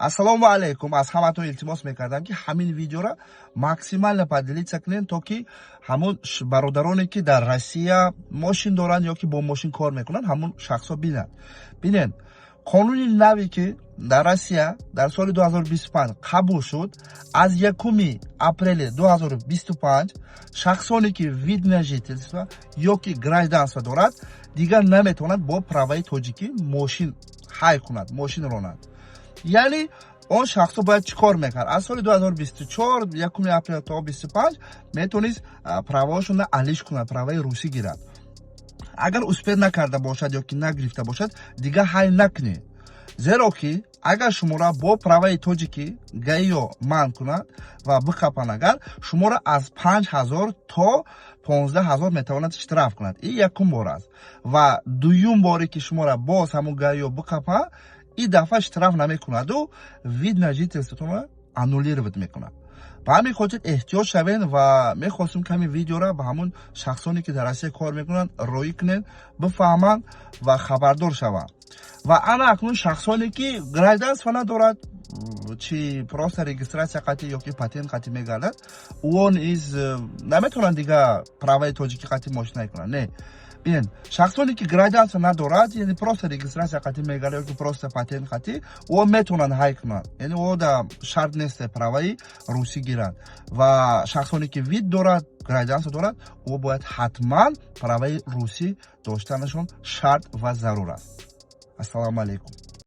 Ассалому алейкум. Аз ҳаматон илтимос мекардам ки ҳамин видеоро максимально поделиться кунем, то ки ҳамон бародароне ки дар Россия мошин доранд ё ки бо мошин кор мекунанд, ҳамон шахсҳо бинанд. Бинен, қонуни наве ки дар Россия дар соли 2025 қабул шуд, аз 1 апрели 2025 шахсоне ки вид на жительство ё ки гражданство дорад, дигар наметавонанд бо праваи тоҷикӣ мошин ҳай кунад, мошин ронад. Яъни он шахсо бояд чӣ кор мекард? Аз соли 2024 1 апрел то 25 метавонист праваошона алиш кунад, праваи русӣ гирад. Агар успех накарда бошад ё ки нагирифта бошад, дига ҳай накунед. Зеро ки агар шуморо бо праваи тоҷикӣ гаиё манъ кунад ва бикапанд, агар шуморо аз 5000 то 15000 метавонад штраф кунад. Ин якум бор аст. Ва дуюм боре ки шуморо боз ҳамон гаиё бикапанд, ин дафъа штраф намекунаду вид на жительствотонро аннулировать мекунад. Ба ҳамин хотир эҳтиёт шавед ва мехостем ки ҳамин видеоро ба ҳамон шахсоне ки дар Россия кор мекунанд роӣ кунед, бифаҳманд ва хабардор шаванд. Ва ана акнун шахсоне ки гражданство надорад, чи просто регистратсия қатӣ ё ки патент қатӣ мегардад, он из наметавонанд дига праваи тоҷикӣ қатӣ мошина кунанд. Не. Бинен, шахсоне ки гражданство надорад, яъни просто регистрация қатӣ мегардад ё ки просто патент қатӣ, о метавонанд ҳай кунанд. Яъни о да шарт нест праваи русӣ гиранд. Ва шахсоне ки вид дорад, гражданство дорад, о бояд ҳатман праваи русӣ доштанашон шарт ва зарур аст. Ассалому алейкум.